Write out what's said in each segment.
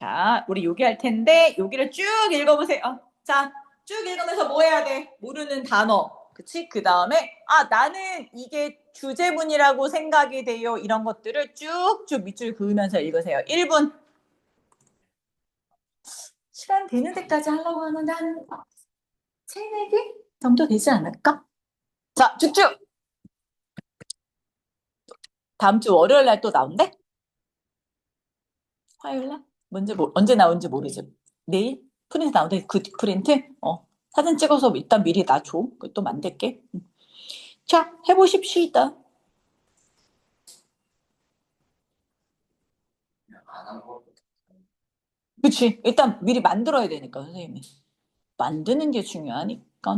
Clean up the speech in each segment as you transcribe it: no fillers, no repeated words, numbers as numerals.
자, 우리 여기 할 텐데 여기를 쭉 읽어보세요. 자, 쭉 읽으면서 뭐 해야 돼? 모르는 단어. 그치? 그 다음에 나는 이게 주제문이라고 생각이 돼요. 이런 것들을 쭉쭉 밑줄 그으면서 읽으세요. 1분. 시간 되는 데까지 하려고 하는데 한 세네 개 정도 되지 않을까? 자, 쭉쭉. 다음 주 월요일 날 또 나온대? 화요일 날? 언제 나온지 모르지. 내일? 프린트 나온대. 그 프린트? 사진 찍어서 일단 미리 나 줘. 또 만들게. 자, 해보십시다. 그치. 일단 미리 만들어야 되니까, 선생님이. 만드는 게 중요하니까.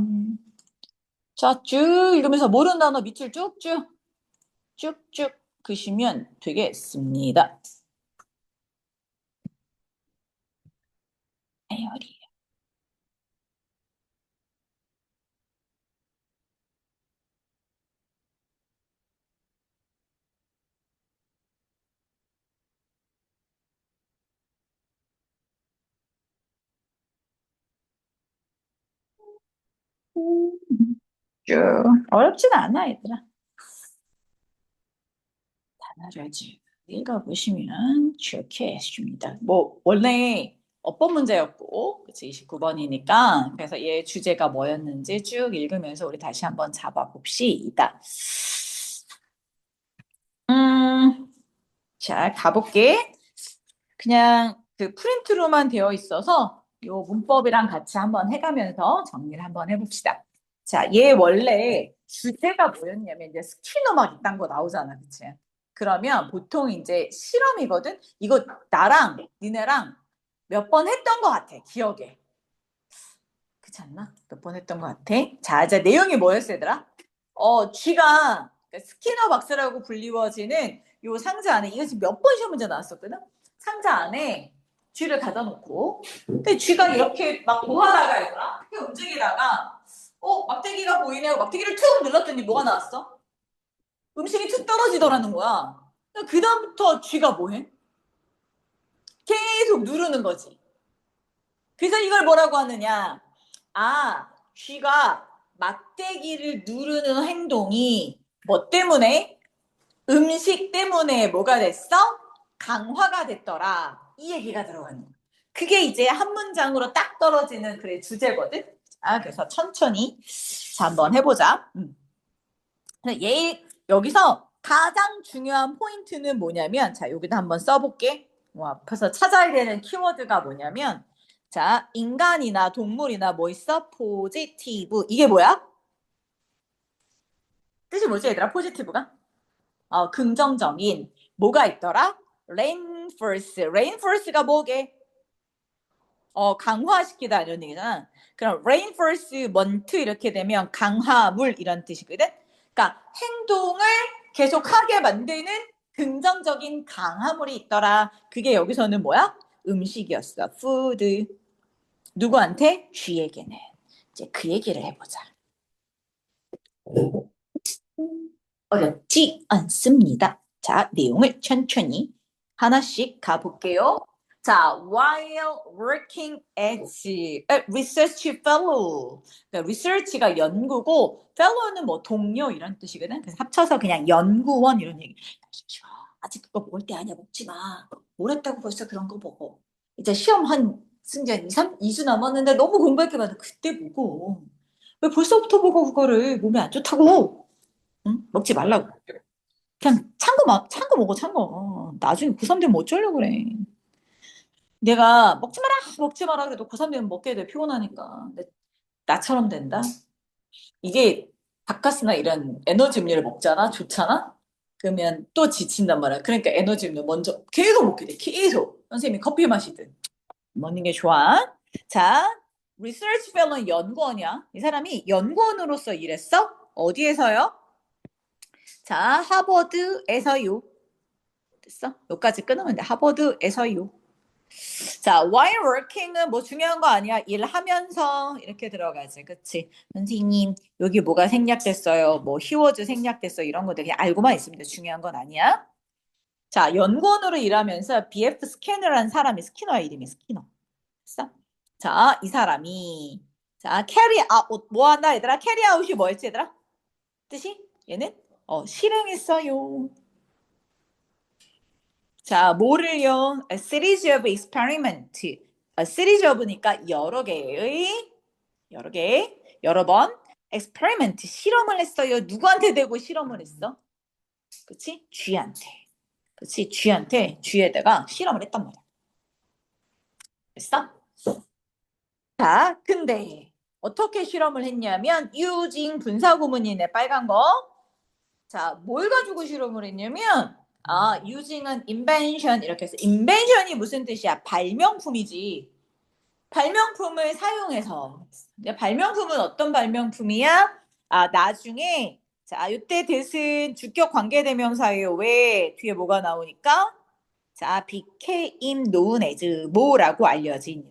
자, 쭉 읽으면서 모르는 단어 밑줄 쭉쭉, 쭉쭉 그시면 되겠습니다. 에어리. 쭉. 어렵진 않아, 얘들아. 단어를 쭉 읽어보시면 좋겠습니다. 뭐, 원래 어법 문제였고, 그치, 29번이니까. 그래서 얘 주제가 뭐였는지 쭉 읽으면서 우리 다시 한번 잡아봅시다. 음, 자, 가볼게. 그냥 그 프린트로만 되어 있어서 요 문법이랑 같이 한번 해가면서 정리를 한번 해봅시다. 자, 얘 원래 주제가 뭐였냐면 이제 스키너 막 이딴 거 나오잖아, 그치? 그러면 보통 이제 실험이거든? 이거 나랑 니네랑 몇 번 했던 것 같아, 기억에. 그렇지 않나? 몇 번 했던 것 같아. 자, 이제 내용이 뭐였어, 얘들아? 쥐가 그러니까 스키너 박스라고 불리워지는 요 상자 안에 이거 지금 몇 번 시험 문제 나왔었거든? 상자 안에 쥐를 가둬 놓고 근데 쥐가 이렇게 막 뭐하다가 얘들아 이렇게 움직이다가 막대기가 보이네 하고 막대기를 툭 눌렀더니 뭐가 나왔어? 음식이 툭 떨어지더라는 거야. 그 다음부터 쥐가 뭐해? 계속 누르는 거지. 그래서 이걸 뭐라고 하느냐? 쥐가 막대기를 누르는 행동이 뭐 때문에? 음식 때문에 뭐가 됐어? 강화가 됐더라. 이 얘기가 들어가는 거야. 그게 이제 한 문장으로 딱 떨어지는 그래 주제거든. 그래서 천천히 자 한번 해보자. 얘 여기서 가장 중요한 포인트는 뭐냐면 자 여기다 한번 써볼게. 앞에서 찾아야 되는 키워드가 뭐냐면 자 인간이나 동물이나 뭐 있어? 포지티브 이게 뭐야? 뜻이 뭐지 얘들아? 포지티브가? 긍정적인 뭐가 있더라? reinforce. reinforce가 뭐게? 강화시키다 이런 얘기잖아. 그럼 reinforcement 이렇게 되면 강화물 이런 뜻이거든. 그러니까 행동을 계속하게 만드는 긍정적인 강화물이 있더라. 그게 여기서는 뭐야? 음식이었어. food. 누구한테? 쥐에게는. 이제 그 얘기를 해보자. 어렵지 않습니다. 자, 내용을 천천히 하나씩 가볼게요. 자, while working as a research fellow. 그러니까 research가 연구고, fellow는 뭐 동료 이런 뜻이거든. 그래서 합쳐서 그냥 연구원 이런 얘기. 아직 그거 먹을 때 아니야. 먹지 마. 뭘 했다고 벌써 그런 거 먹어. 이제 시험 한 승재 2주 남았는데 너무 공부할 게 많아. 그때 먹어. 왜 벌써부터 먹어 그거를 몸에 안 좋다고. 응? 먹지 말라고. 그냥 찬 거 먹어, 찬 거. 나중에 고3 되면 어쩌려고 그래. 내가 먹지 마라 그래도 고3 되면 먹게 돼, 피곤하니까. 근데 나처럼 된다? 이게 바카스나 이런 에너지 음료를 먹잖아? 좋잖아? 그러면 또 지친단 말이야. 그러니까 에너지 음료 먼저 계속 먹게 돼, 계속. 선생님이 커피 마시든. 먹는 게 좋아. 자, 리서치 펠로는 연구원이야. 이 사람이 연구원으로서 일했어? 어디에서요? 자, 하버드에서요. 됐어? 여기까지 끊으면 돼. 하버드에서요. 자, while working은 뭐 중요한 거 아니야. 일하면서 이렇게 들어가지. 그치? 선생님, 여기 뭐가 생략됐어요. 뭐, he was 생략됐어. 이런 거 되게 알고만 있으면 돼. 중요한 건 아니야. 자, 연구원으로 일하면서 BF 스캐너라는 사람이 스키너의 이름이 스키너. 됐어? 자, 이 사람이 자, 캐리 아웃 뭐 한다 얘들아? 캐리 아웃이 뭐였지 얘들아? 뜻이? 얘는 실행했어요. 자, 뭐를요? A series of experiment. A series of니까 여러 번 experiment 실험을 했어요. 누구한테 대고 실험을 했어? 그치? 쥐한테. 그치? 쥐에다가 실험을 했단 말이야. 됐어? 자, 근데 어떻게 실험을 했냐면 using 분사구문이네 빨간 거. 자, 뭘 가지고 실험을 했냐면 using은 invention 이렇게 해서 invention이 무슨 뜻이야? 발명품이지. 발명품을 사용해서. 발명품은 어떤 발명품이야? 나중에 자, 이때 뜻은 주격 관계대명사예요. 왜? 뒤에 뭐가 나오니까? 자, became known as 뭐라고 알려진.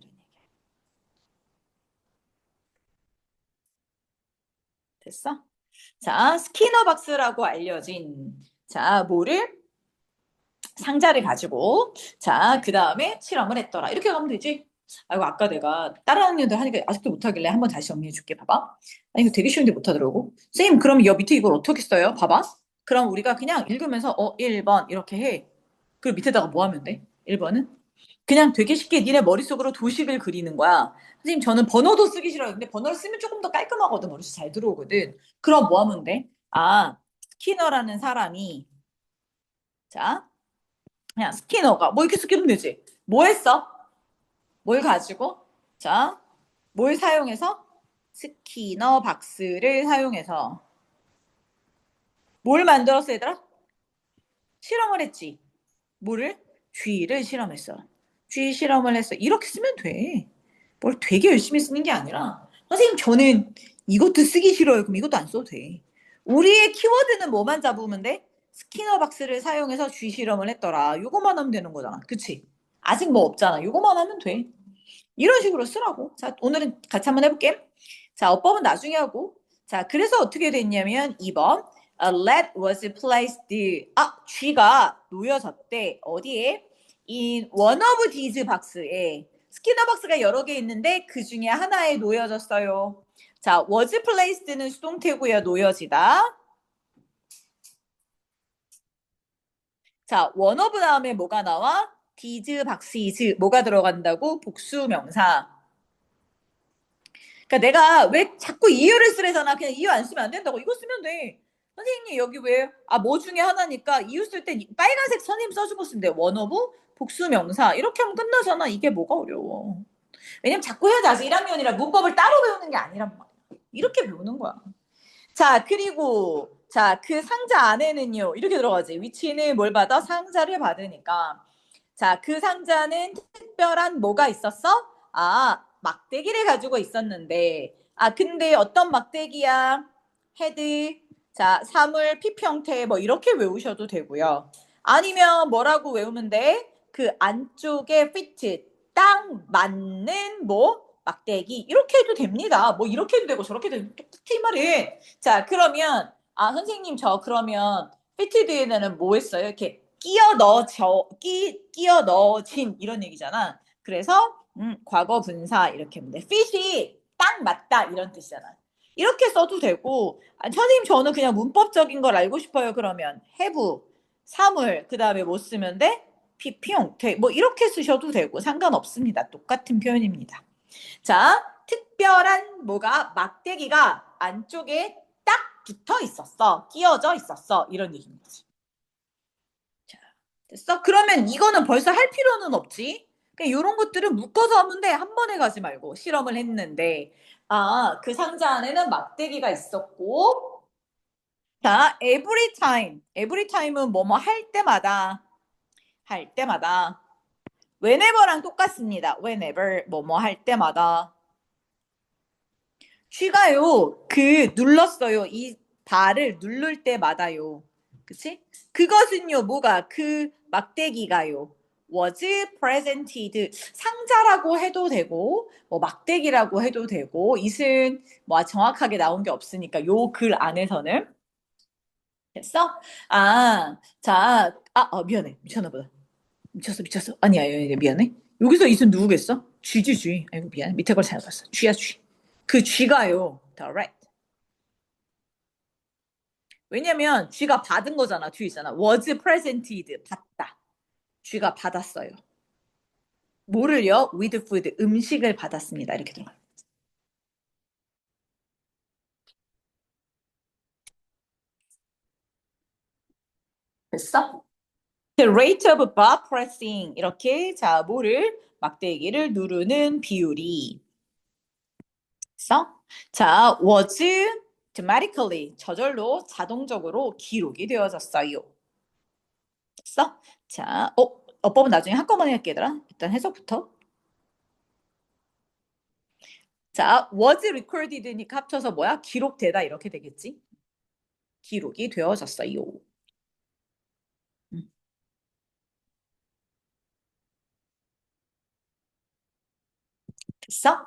됐어? 자, 스키너 박스라고 알려진 자, 뭐를 상자를 가지고 자, 그다음에 실험을 했더라. 이렇게 가면 되지? 아이고, 아까 내가 다른 학년들 하니까 아직도 못하길래 한번 다시 정리해 줄게. 봐봐. 아니, 이거 되게 쉬운데 못하더라고. 선생님, 그럼 여 밑에 이걸 어떻게 써요? 봐봐. 그럼 우리가 그냥 읽으면서 1번 이렇게 해. 그리고 밑에다가 뭐 하면 돼? 1번은? 그냥 되게 쉽게 니네 머릿속으로 도식을 그리는 거야. 선생님, 저는 번호도 쓰기 싫어요. 근데 번호를 쓰면 조금 더 깔끔하거든. 머릿속 잘 들어오거든. 그럼 뭐 하면 돼? 스키너라는 사람이 자, 그냥 스키너가 뭐 이렇게 쓰기면 되지. 뭐 했어? 뭘 가지고? 자, 뭘 사용해서? 스키너 박스를 사용해서 뭘 만들었어, 얘들아? 실험을 했지. 뭐를? 쥐를 실험했어. 쥐 실험을 했어. 이렇게 쓰면 돼. 뭘 되게 열심히 쓰는 게 아니라 선생님 저는 이것도 쓰기 싫어요. 그럼 이것도 안 써도 돼. 우리의 키워드는 뭐만 잡으면 돼? 스키너 박스를 사용해서 쥐 실험을 했더라. 요거만 하면 되는 거잖아. 그치? 아직 뭐 없잖아. 요거만 하면 돼. 이런 식으로 쓰라고. 자, 오늘은 같이 한번 해볼게. 자, 어법은 나중에 하고. 자, 그래서 어떻게 됐냐면 2번. A lead was placed. 쥐가 놓여졌대. 어디에? In one of these box에. 스키너 박스가 여러 개 있는데 그 중에 하나에 놓여졌어요. 자, was placed는 수동태고요. 놓여지다. 자, one of 다음에 뭐가 나와? these boxes. 뭐가 들어간다고? 복수명사. 그러니까 내가 왜 자꾸 이유를 쓰래잖아. 그냥 이유 안 쓰면 안 된다고. 이거 쓰면 돼. 선생님 여기 왜? 뭐 중에 하나니까 이유 쓸 때 빨간색 선임 써주고 쓰면 돼. 원어브 복수 명사 이렇게 하면 끝나잖아. 이게 뭐가 어려워. 왜냐면 자꾸 해야지. 아직 1학년이라 문법을 따로 배우는 게 아니란 말이야. 이렇게 배우는 거야. 자, 그리고 자, 그 상자 안에는요. 이렇게 들어가지. 위치는 뭘 받아? 상자를 받으니까. 자, 그 상자는 특별한 뭐가 있었어? 막대기를 가지고 있었는데. 근데 어떤 막대기야? 헤드. 자, 사물 피형태 뭐 이렇게 외우셔도 되고요. 아니면 뭐라고 외우면 돼? 그 안쪽에 피트 딱 맞는 뭐 막대기 이렇게 해도 됩니다. 뭐 이렇게 해도 되고 저렇게 해도 똑같이 이 말은. 자, 그러면 선생님 저 그러면 피트드에는 뭐 했어요? 이렇게 끼어 넣어진 이런 얘기잖아. 그래서 과거 분사 이렇게 하면 돼. fit이 딱 맞다 이런 뜻이잖아. 이렇게 써도 되고 선생님 저는 그냥 문법적인 걸 알고 싶어요. 그러면 have 사물 그다음에 뭐 쓰면 돼? 피용태 뭐 이렇게 쓰셔도 되고 상관없습니다. 똑같은 표현입니다. 자, 특별한 뭐가 막대기가 안쪽에 딱 붙어 있었어. 끼어져 있었어. 이런 얘기입니다. 자, 됐어? 그러면 이거는 벌써 할 필요는 없지. 그냥 이런 것들은 묶어서 하면 돼. 한 번에 가지 말고 실험을 했는데 그 상자 안에는 막대기가 있었고 자, every time은 뭐뭐 할 때마다 whenever랑 똑같습니다. whenever 뭐뭐 할 때마다 쥐가요 눌렀어요. 이 발을 누를 때마다요. 그치? 그것은요 뭐가 그 막대기가요. was presented 상자라고 해도 되고 뭐 막대기라고 해도 되고 이은 뭐 정확하게 나온 게 없으니까 요 글 안에서는 됐어? 미안해. 미쳤나 보다. 미쳤어. 아니야, 미안해. 여기서 이순 누구겠어? 쥐지, 쥐. 아이고, 미안해. 밑에 걸 잘못 봤어. 쥐야, 쥐. 그 쥐가요. 다 right. 왜냐면 쥐가 받은 거잖아. 뒤에 있잖아. was presented. 받다. 쥐가 받았어요. 뭐를요? with food. 음식을 받았습니다. 이렇게 들어가요. 됐어? The rate of bar pressing. 이렇게, 자, 뭐를? 막대기를 누르는 비율이. 됐어? 자, was automatically. 저절로 자동적으로 기록이 되어졌어요. 됐어? 자, 어법은 나중에 한꺼번에 할게, 얘들아. 일단 해석부터. 자, was recorded니까 합쳐서 뭐야? 기록되다 이렇게 되겠지? 기록이 되어졌어요. 음, 됐어?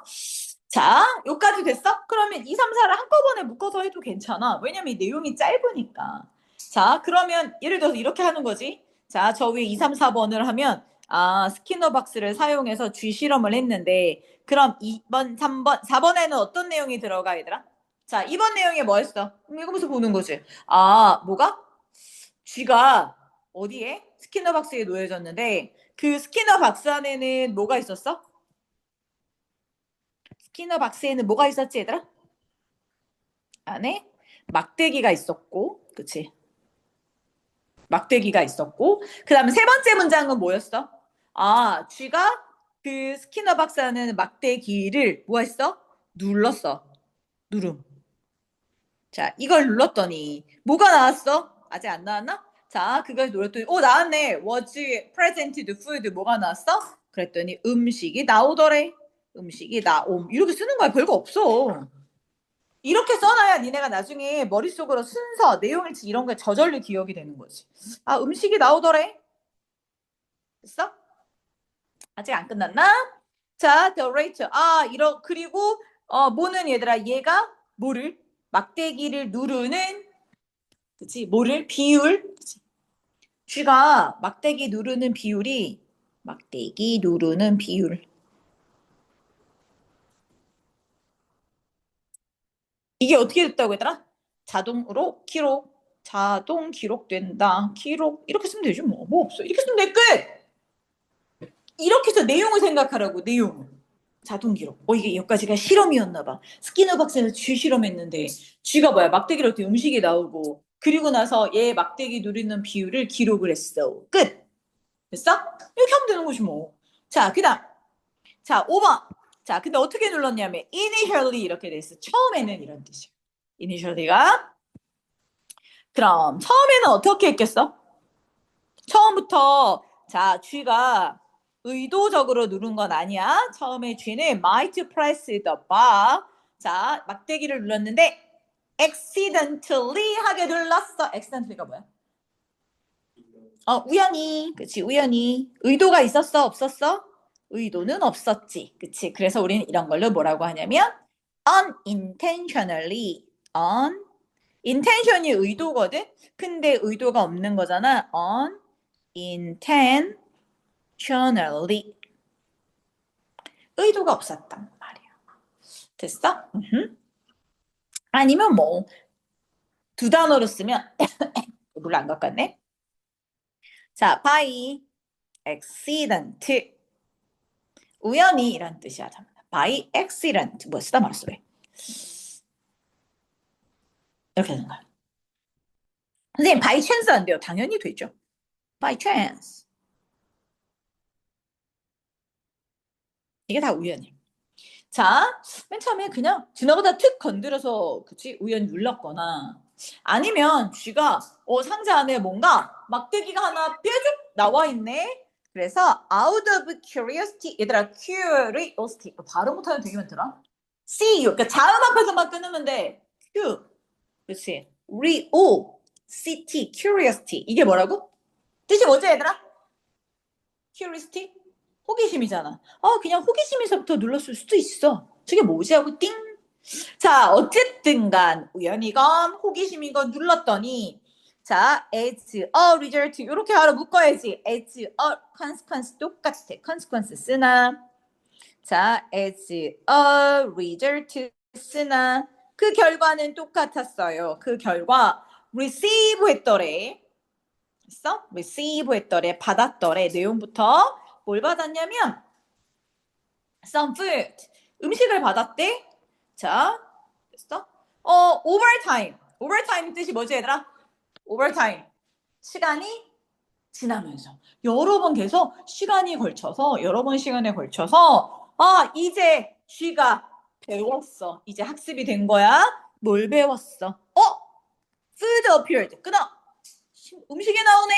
자, 여기까지 됐어? 그러면 2, 3, 4를 한꺼번에 묶어서 해도 괜찮아. 왜냐면 이 내용이 짧으니까. 자, 그러면 예를 들어서 이렇게 하는 거지. 자, 저 위에 2, 3, 4번을 하면 스키너 박스를 사용해서 쥐 실험을 했는데 그럼 2번, 3번, 4번에는 어떤 내용이 들어가, 얘들아? 자, 2번 내용에 뭐 했어? 읽으면서 보는 거지. 뭐가? 쥐가 어디에? 스키너 박스에 놓여졌는데 그 스키너 박스 안에는 뭐가 있었어? 스키너 박스에는 뭐가 있었지, 얘들아? 안에 막대기가 있었고, 그치? 막대기가 있었고, 그 다음에 세 번째 문장은 뭐였어? 쥐가 그 스키너 박스 안에는 막대기를 뭐 했어? 눌렀어. 누름. 자, 이걸 눌렀더니 뭐가 나왔어? 아직 안 나왔나? 자, 그걸 눌렀더니 나왔네. Was presented food 뭐가 나왔어? 그랬더니 음식이 나오더래. 음식이 나옴. 이렇게 쓰는 거야. 별거 없어. 이렇게 써놔야 니네가 나중에 머릿속으로 순서, 내용일치 이런 게 저절로 기억이 되는 거지. 음식이 나오더래. 됐어? 아직 안 끝났나? 자, the rate. 그리고 뭐는 얘들아, 얘가 뭐를? 막대기를 누르는, 그치? 뭐를? 비율. 그치? 쥐가 막대기 누르는 비율이, 막대기 누르는 비율. 이게 어떻게 됐다고 했더라? 자동으로 기록. 자동 기록된다. 기록. 이렇게 쓰면 되지 뭐. 뭐 없어. 이렇게 쓰면 돼. 끝! 이렇게 해서 내용을 생각하라고. 내용을. 자동 기록. 이게 여기까지가 실험이었나 봐. 스키너 박사는 쥐 실험했는데 쥐가 뭐야? 막대기로 어떻게 음식이 나오고 그리고 나서 얘 막대기 누리는 비율을 기록을 했어. 끝! 됐어? 이렇게 하면 되는 거지 뭐. 자, 그다음. 자, 5번. 자, 근데 어떻게 눌렀냐면 initially 이렇게 됐어. 처음에는 이런 뜻이야. initially가 그럼 처음에는 어떻게 했겠어? 처음부터 자, 쥐가 의도적으로 누른 건 아니야. 처음에 쥐는 might press the bar. 자, 막대기를 눌렀는데 accidentally 하게 눌렀어. accidentally가 뭐야? 우연히. 그치, 우연히. 의도가 있었어, 없었어? 의도는 없었지. 그치. 그래서 우리는 이런 걸로 뭐라고 하냐면 unintentionally. intention이 의도거든? 근데 의도가 없는 거잖아. unintentionally. 의도가 없었단 말이야. 됐어? 아니면 뭐, 두 단어로 쓰면, 물론 안 바꿨네. 자, by accident. 우연히 이란 뜻이야. by accident. 뭐 쓰다 말았어, 왜? 이렇게 되는 거야. 선생님, by chance 안 돼요. 당연히 되죠. by chance. 이게 다 우연이에요. 자, 맨 처음에 그냥 지나가다 툭 건드려서 그치 우연히 눌렀거나 아니면 쥐가 상자 안에 뭔가 막대기가 하나 뾰족 나와 있네. 그래서 out of curiosity 얘들아 curiosity 발음 못하면 되게 많더라. see you 그러니까 자음 앞에서만 끊으면 돼. q 그렇지. curiosity 이게 뭐라고? 뜻이 뭐지 얘들아? curiosity 호기심이잖아. 그냥 호기심에서부터 눌렀을 수도 있어. 저게 뭐지 하고 띵. 자, 어쨌든 간 우연이건 호기심이건 눌렀더니 자, as a result 이렇게 바로 묶어야지. as a consequence 똑같아. consequence 쓰나. 자, as a result 쓰나. 그 결과는 똑같았어요. 그 결과 receive 했더래. 됐어? receive 했더래. 받았더래. 내용부터 뭘 받았냐면 some food. 음식을 받았대. 자, 됐어? overtime. overtime 뜻이 뭐지 얘들아? overtime. 시간이 지나면서 여러 번 계속 시간이 걸쳐서 여러 번 시간에 걸쳐서 이제 쥐가 배웠어. 이제 학습이 된 거야. 뭘 배웠어? food appeared. 끊어. 음식이 나오네.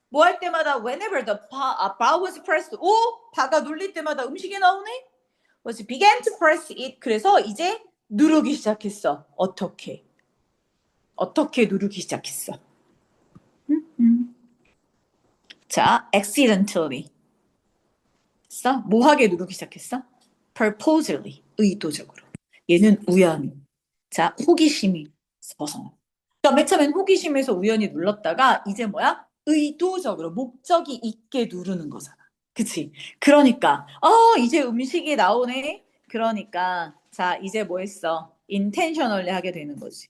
뭐 할 때마다 whenever the bar was pressed. 바가 눌릴 때마다 음식이 나오네. was began to press it. 그래서 이제 누르기 시작했어. 어떻게 누르기 시작했어? 자, accidentally. 됐어? 뭐하게 누르기 시작했어? purposely. 의도적으로. 얘는 우연히. 자, 호기심이 벗어나. 그러니까 맨 처음엔 호기심에서 우연히 눌렀다가 이제 뭐야? 의도적으로 목적이 있게 누르는 거잖아. 그치? 그러니까 이제 음식이 나오네. 그러니까 자, 이제 뭐 했어? intentionally 하게 되는 거지.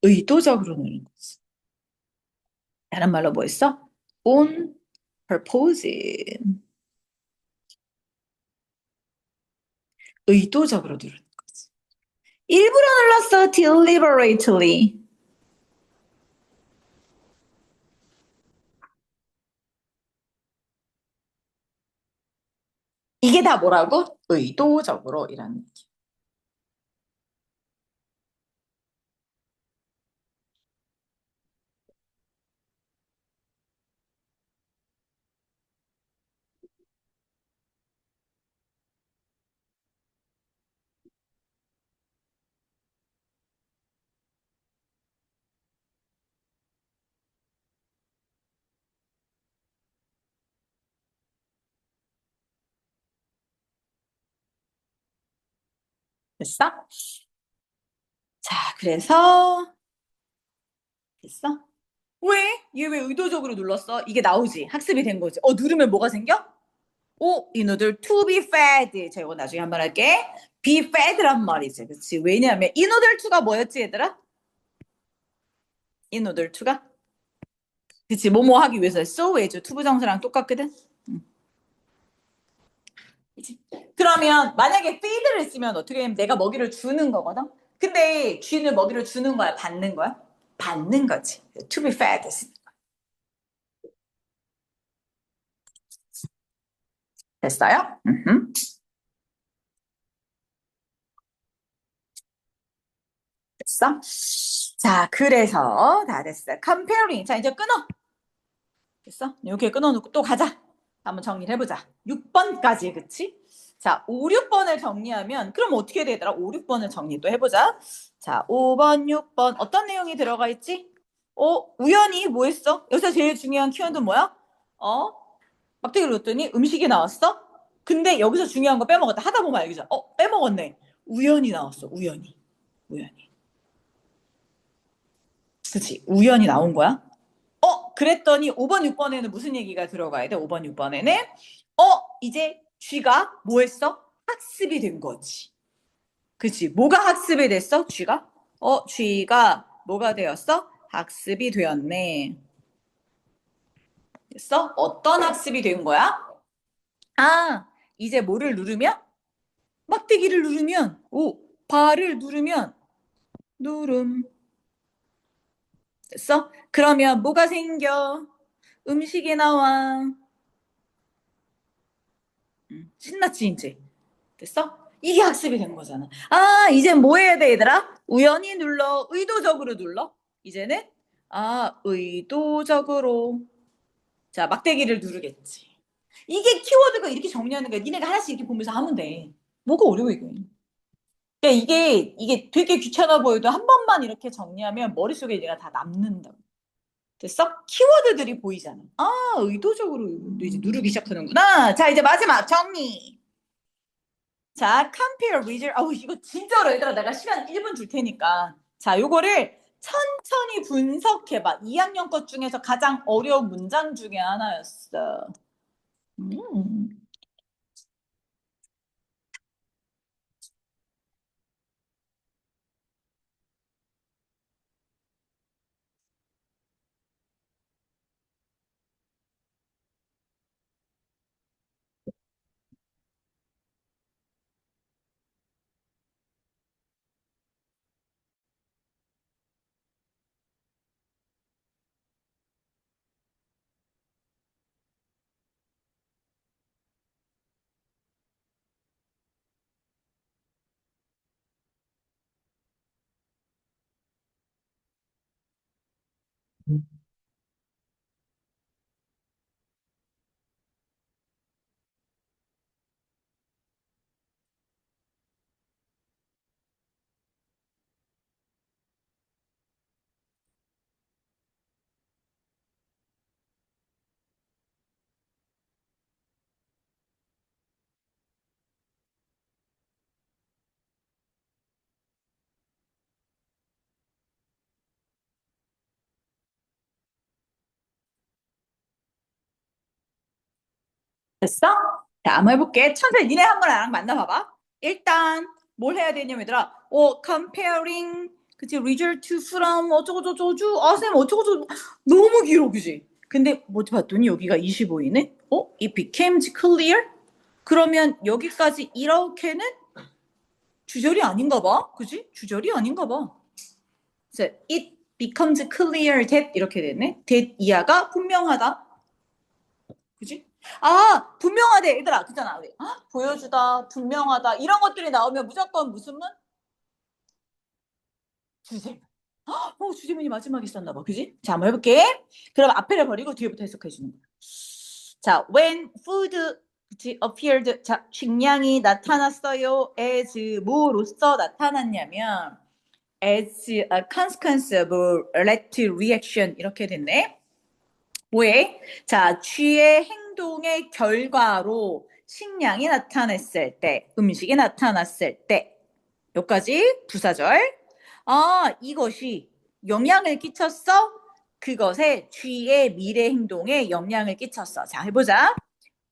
의도적으로 누르는 거지. 다른 말로 뭐 했어? on purpose. 의도적으로 누르는 거지. 일부러 눌렀어. deliberately. 이게 다 뭐라고? 의도적으로 이라는 얘기. 됐어? 자, 그래서 됐어? 왜? 얘 왜 의도적으로 눌렀어? 이게 나오지. 학습이 된 거지. 누르면 뭐가 생겨? 이노들 to be fed. 자, 이거 나중에 한번 할게. be fed란 말이지. 그치? 왜냐하면 이노들 to가 뭐였지, 얘들아? 이노들 to가? 그치? 뭐뭐 하기 위해서 so as 투부정사랑 똑같거든? 그치? 그러면 만약에 feed를 쓰면 어떻게 하면 내가 먹이를 주는 거거든? 근데 쥐는 먹이를 주는 거야? 받는 거야? 받는 거지. to be fed. 됐어요? 됐어? 자, 그래서 다 됐어. comparing. 자, 이제 끊어. 됐어? 이렇게 끊어놓고 또 가자. 한번 정리를 해보자. 6번까지, 그치? 자, 5, 6번을 정리하면 그럼 어떻게 되더라? 5, 6번을 정리 또 해보자. 자, 5번, 6번 어떤 내용이 들어가 있지? 우연히 뭐 했어? 여기서 제일 중요한 키워드는 뭐야? 막대기를 넣었더니 음식이 나왔어? 근데 여기서 중요한 거 빼먹었다. 하다 보면 알겠죠? 빼먹었네. 우연히 나왔어. 우연히. 그치? 우연히 나온 거야? 그랬더니 5번, 6번에는 무슨 얘기가 들어가야 돼? 5번, 6번에는 이제 쥐가 뭐 했어? 학습이 된 거지. 그치? 뭐가 학습이 됐어? 쥐가? 쥐가 뭐가 되었어? 학습이 되었네. 됐어? 어떤 학습이 된 거야? 이제 뭐를 누르면? 막대기를 누르면, 발을 누르면, 누름. 됐어? 그러면 뭐가 생겨? 음식이 나와. 신났지, 이제. 됐어? 이게 학습이 된 거잖아. 이제 뭐 해야 돼, 얘들아? 우연히 눌러, 의도적으로 눌러. 이제는, 의도적으로. 자, 막대기를 누르겠지. 이게 키워드가 이렇게 정리하는 거야. 니네가 하나씩 이렇게 보면서 하면 돼. 뭐가 어려워, 이거. 그러니까 이게 되게 귀찮아 보여도 한 번만 이렇게 정리하면 머릿속에 얘가 다 남는다. 됐어? 키워드들이 보이잖아. 아, 의도적으로 이제 누르기 시작하는구나. 자, 이제 마지막 정리. 자, compare with, 이거 진짜로 얘들아, 내가 시간 1분 줄 테니까. 자, 요거를 천천히 분석해봐. 2학년 것 중에서 가장 어려운 문장 중에 하나였어. 음. 됐어? 자, 한번 해볼게. 천천히 니네 한번 나랑 만나봐봐. 일단 뭘 해야 되냐면 얘들아, comparing, 그치, result to from 어쩌고저쩌고, 쌤 어쩌고저쩌고 너무 길어, 그지? 근데 뭐 봤더니 여기가 25이네? it becomes clear? 그러면 여기까지 이렇게는 주절이 아닌가 봐, 그지? 주절이 아닌가 봐. 그래서 it becomes clear that 이렇게 됐네. that 이하가 분명하다. 그지? 아, 분명하대, 얘들아. 그잖아. 우리. 보여주다, 분명하다. 이런 것들이 나오면 무조건 무슨 문? 주제문. 주제문이 마지막에 있었나 봐. 그지? 자, 한번 해볼게. 그럼 앞에를 버리고 뒤에부터 해석해 주는 거야. 자, when food 그치? appeared. 자, 식량이 나타났어요. as 뭐로써 나타났냐면 as a consequence of relative reaction 이렇게 됐네. 뭐에? 자, 쥐의 행동의 결과로 식량이 나타났을 때, 음식이 나타났을 때, 여기까지 부사절. 이것이 영향을 끼쳤어? 그것에 쥐의 미래 행동에 영향을 끼쳤어. 자, 해보자.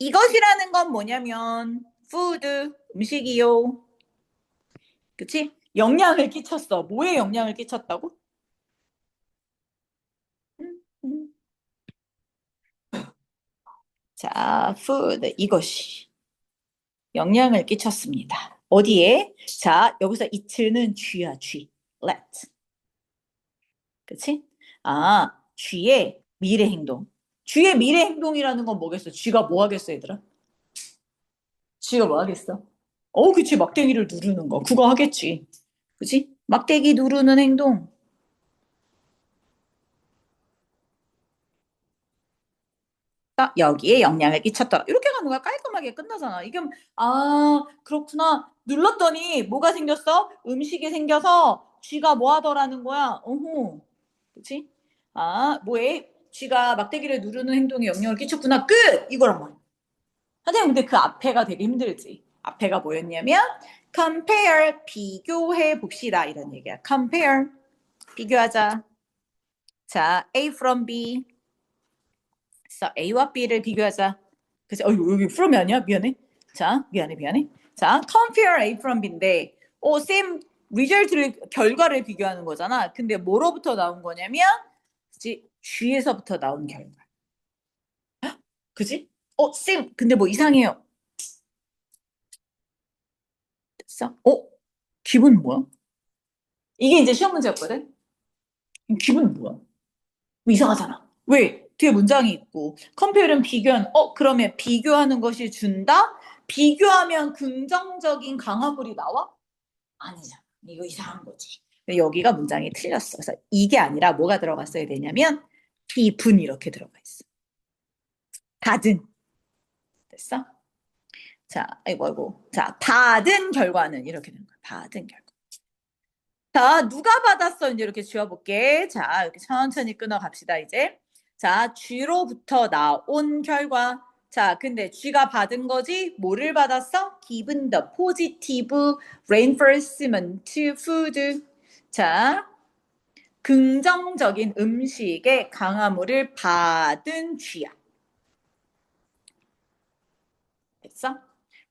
이것이라는 건 뭐냐면, food, 음식이요. 그치? 영향을 끼쳤어. 뭐에 영향을 끼쳤다고? 음, 음. 자, food, 이것이. 영향을 끼쳤습니다. 어디에? 자, 여기서 it는 쥐야, 쥐. let. 그치? 쥐의 미래 행동. 쥐의 미래 행동이라는 건 뭐겠어? 쥐가 뭐 하겠어, 얘들아? 쥐가 뭐 하겠어? 그치. 막대기를 누르는 거. 그거 하겠지. 그치? 막대기 누르는 행동. 여기에 영향을 끼쳤더라. 이렇게 가는 거야. 깔끔하게 끝나잖아. 이게 그렇구나. 눌렀더니 뭐가 생겼어? 음식이 생겨서 쥐가 뭐 하더라는 거야. 어허. 그치? 뭐해? 쥐가 막대기를 누르는 행동에 영향을 끼쳤구나. 끝! 이거란 말이야. 선생님, 근데 그 앞에가 되게 힘들지. 앞에가 뭐였냐면 compare, 비교해 봅시다. 이런 얘기야. compare, 비교하자. 자, A from B. 그래서 A와 B를 비교하자. 그래서 여기 from이 아니야? 미안해. 자, 미안해. 자, compare A from B인데, 쌤 result를 결과를 비교하는 거잖아. 근데 뭐로부터 나온 거냐면, 그치? G에서부터 나온 결과. 그지? 쌤, 근데 뭐 이상해요. 됐어? 기분 뭐야? 이게 이제 시험 문제였거든? 기분 뭐야? 뭐 이상하잖아. 왜? 뒤에 문장이 있고 컴페어는 비교한 그러면 비교하는 것이 준다? 비교하면 긍정적인 강화물이 나와? 아니잖아. 이거 이상한 거지. 여기가 문장이 틀렸어. 그래서 이게 아니라 뭐가 들어갔어야 되냐면 기분 이렇게 들어가 있어. 받은. 됐어? 자, 아이고. 자, 받은 결과는 이렇게 되는 거야. 받은 결과. 자, 누가 받았어? 이제 이렇게 지워볼게. 자, 이렇게 천천히 끊어갑시다, 이제. 자, G로부터 나온 결과. 자, 근데 G가 받은 거지? 뭐를 받았어? Given the positive reinforcement food. 자, 긍정적인 음식의 강화물을 받은 G야. 됐어?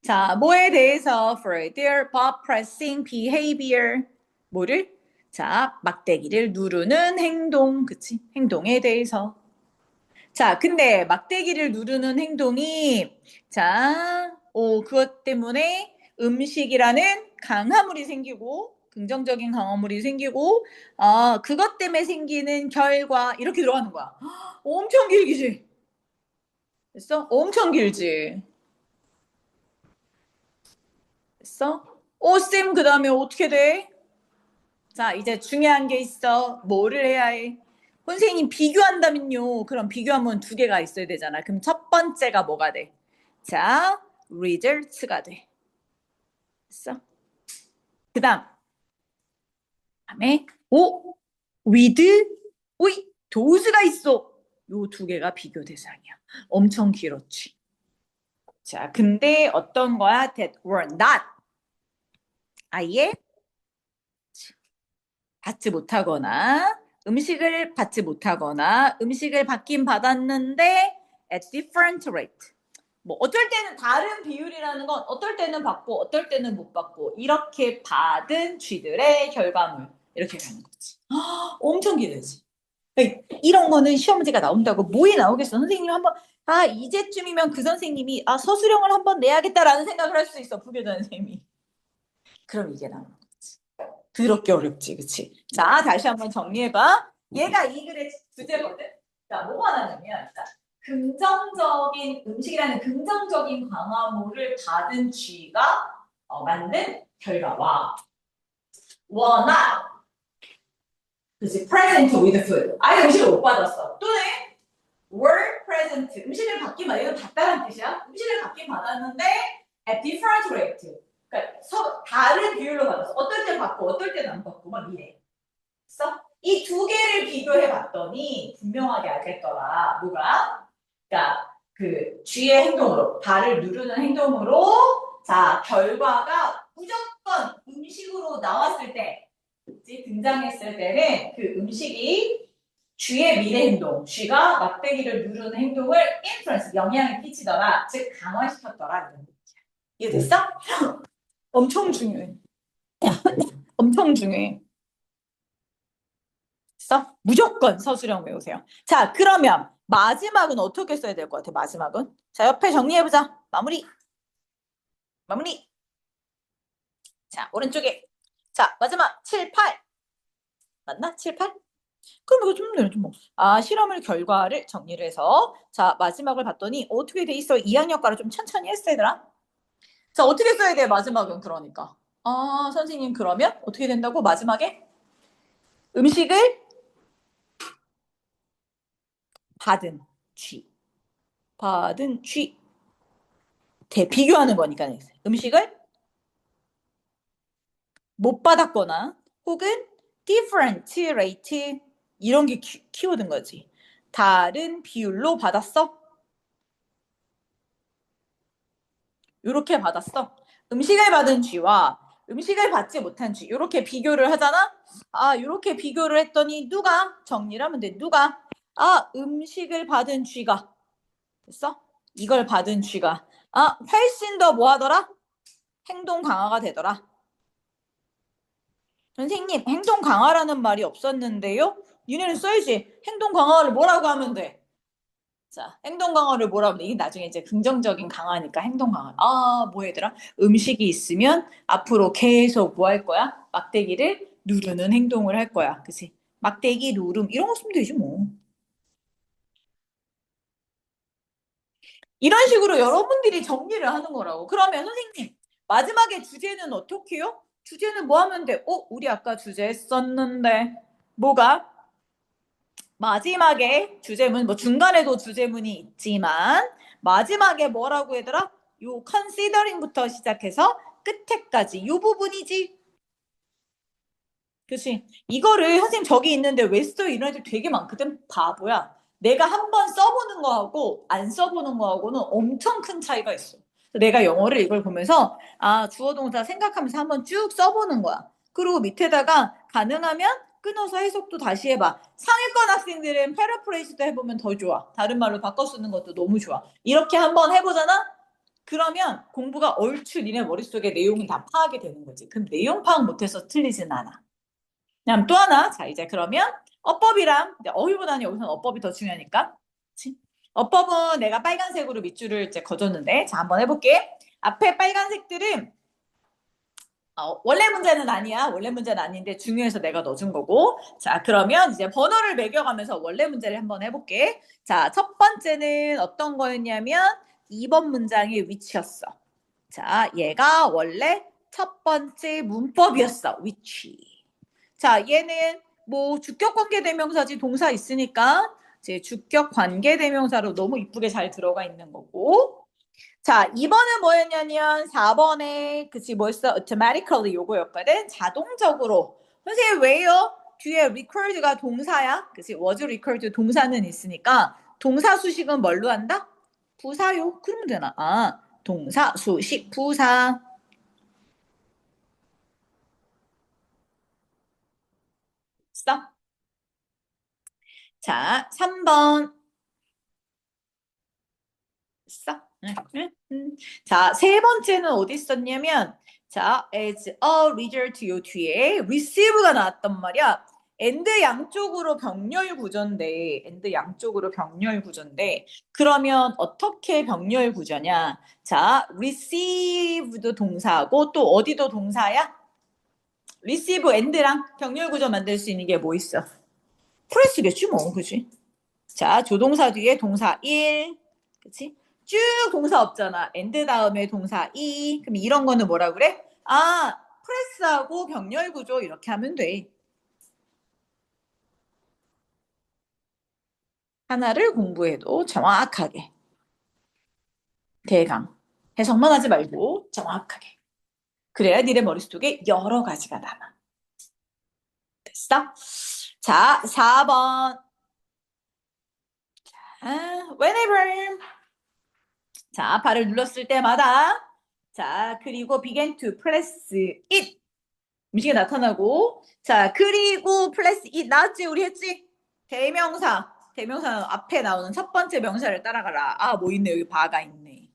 자, 뭐에 대해서? For their butt pressing behavior. 뭐를? 자, 막대기를 누르는 행동. 그치? 행동에 대해서. 자, 근데 막대기를 누르는 행동이, 자, 그것 때문에 음식이라는 강화물이 생기고, 긍정적인 강화물이 생기고, 그것 때문에 생기는 결과, 이렇게 들어가는 거야. 엄청 길기지? 됐어? 엄청 길지? 됐어? 쌤, 그 다음에 어떻게 돼? 자, 이제 중요한 게 있어. 뭐를 해야 해? 선생님 비교한다면요. 그럼 비교하면 두 개가 있어야 되잖아. 그럼 첫 번째가 뭐가 돼? 자, results가 돼. 됐어? 그 다음에 with, 오이, those가 있어. 요 두 개가 비교 대상이야. 엄청 길었지. 자, 근데 어떤 거야? That were not. 아예 받지 못하거나 음식을 받지 못하거나 음식을 받긴 받았는데 at different rate. 뭐 어떨 때는 다른 비율이라는 건 어떨 때는 받고 어떨 때는 못 받고 이렇게 받은 쥐들의 결과물 이렇게 가는 거지. 엄청 기대지. 이런 거는 시험 문제가 나온다고 뭐에 나오겠어. 선생님 한번 이제쯤이면 그 선생님이 서술형을 한번 내야겠다라는 생각을 할 수 있어. 부교장 선생님이. 그럼 이게 나오는 거지. 더럽게 어렵지, 그치? 자, 다시 한번 정리해봐. 얘가 이 글의 주제거든. 자, 뭐가 나냐면, 자, 긍정적인 음식이라는 긍정적인 광화물을 받은 쥐가 만든 결과와 워낙 그치, present with food. 아예 음식을 못 받았어. 또는 were present. 음식을 받긴 받, 이건 받다는 뜻이야. 음식을 받긴 받았는데 at different rate. 그러니까 다른 비율로 받았어. 어떨 땐 받고 어떨 때는 안 받고 막 이래. 그래서 이 두 개를 비교해 봤더니 분명하게 알겠더라. 뭐가? 그러니까 그 쥐의 행동으로 발을 누르는 행동으로 자 결과가 무조건 음식으로 나왔을 때 등장했을 때는 그 음식이 쥐의 미래 행동, 쥐가 막대기를 누르는 행동을 influence, 영향을 끼치더라, 즉 강화시켰더라 이런 얘기야. 이해됐어? 엄청 중요해. 엄청 중요해. 무조건 서술형 외우세요. 자, 그러면 마지막은 어떻게 써야 될 것 같아? 마지막은? 자, 옆에 정리해보자. 마무리. 마무리. 자, 오른쪽에. 자, 마지막 7, 8. 맞나? 7, 8? 그럼 이거 좀 내려 좀 뭐. 실험을 결과를 정리를 해서 자, 마지막을 봤더니 어떻게 돼 있어? 2학년과를 좀 천천히 했어, 얘들아. 자, 어떻게 써야 돼? 마지막은 그러니까. 선생님 그러면 어떻게 된다고? 마지막에 음식을 받은 쥐. 받은 쥐. 비교하는 거니까 음식을 못 받았거나 혹은 different rate 이런 게 키워드인 거지. 다른 비율로 받았어? 이렇게 받았어. 음식을 받은 쥐와 음식을 받지 못한 쥐 이렇게 비교를 하잖아. 이렇게 비교를 했더니 누가 정리를 하면 돼. 누가 음식을 받은 쥐가 됐어? 이걸 받은 쥐가 훨씬 더 뭐 하더라? 행동 강화가 되더라. 선생님, 행동 강화라는 말이 없었는데요? 니네는 써야지. 행동 강화를 뭐라고 하면 돼? 자, 행동 강화를 뭐라고 하면 돼? 이게 나중에 이제 긍정적인 강화니까 행동 강화. 뭐 얘들아? 음식이 있으면 앞으로 계속 뭐 할 거야? 막대기를 누르는 행동을 할 거야. 그치? 막대기 누름 이런 거 쓰면 되지 뭐. 이런 식으로 여러분들이 정리를 하는 거라고. 그러면 선생님, 마지막에 주제는 어떻게 해요? 주제는 뭐 하면 돼? 우리 아까 주제 썼는데. 뭐가? 마지막에 주제문, 뭐 중간에도 주제문이 있지만 마지막에 뭐라고 얘들아? 요 considering부터 시작해서 끝에까지 요 부분이지. 그치? 이거를 선생님 저기 있는데 왜 써? 이런 애들 되게 많거든. 바보야. 내가 한 번 써보는 거하고 안 써보는 거하고는 엄청 큰 차이가 있어. 그래서 내가 영어를 이걸 보면서 아 주어 동사 생각하면서 한번 쭉 써보는 거야. 그리고 밑에다가 가능하면 끊어서 해석도 다시 해봐. 상위권 학생들은 패러프레이즈도 해보면 더 좋아. 다른 말로 바꿔 쓰는 것도 너무 좋아. 이렇게 한번 해보잖아? 그러면 공부가 얼추 니네 머릿속에 내용이 다 파악이 되는 거지. 그럼 내용 파악 못해서 틀리진 않아. 그다음 또 하나. 자, 이제 그러면 어법이랑 이제 어휘보다는 여기서는 어법이 더 중요하니까. 그치? 어법은 내가 빨간색으로 밑줄을 이제 그어줬는데, 자, 한번 해볼게. 앞에 빨간색들은 원래 문제는 아니야. 원래 문제는 아닌데 중요해서 내가 넣어준 거고. 자, 그러면 이제 번호를 매겨가면서 원래 문제를 한번 해볼게. 자, 첫 번째는 어떤 거였냐면 2번 문장의 위치였어. 자, 얘가 원래 첫 번째 문법이었어. 위치. 자, 얘는 뭐 주격 관계 대명사지 동사 있으니까 이제 주격 관계 대명사로 너무 이쁘게 잘 들어가 있는 거고. 자, 2번은 뭐였냐면 4번에 그치 뭐였어? automatically 요거였거든. 자동적으로. 선생님 왜요? 뒤에 record가 동사야. 그치? was record 동사는 있으니까 동사 수식은 뭘로 한다? 부사요. 그러면 되나? 아, 동사 수식 부사. 써? 자, 3번. 써? 응, 응, 응. 자, 세 번째는 어디 썼냐면, 자, as a result 요 뒤에 receive가 나왔단 말이야. and 양쪽으로 병렬 구조인데, and 양쪽으로 병렬 구조인데, 그러면 어떻게 병렬 구조냐? 자, receive도 동사고 또 어디도 동사야? receive and랑 병렬 구조 만들 수 있는 게 뭐 있어? 프레스겠지 뭐, 그치? 자, 조동사 뒤에 동사 1, 그치? 쭉 동사 없잖아. and 다음에 동사 2. 그럼 이런 거는 뭐라 그래? 아, 프레스하고 병렬 구조 이렇게 하면 돼. 하나를 공부해도 정확하게. 대강. 해석만 하지 말고 정확하게. 그래야 니네 머릿속에 여러 가지가 남아. 됐어? 자, 4번. 아, whenever. 자, 발을 눌렀을 때마다. 자, 그리고 begin to press it. 음식이 나타나고 자 그리고 플러스 이 나왔지 우리 했지 대명사 대명사는 앞에 나오는 첫 번째 명사를 따라가라 아 뭐 있네 여기 바가 있네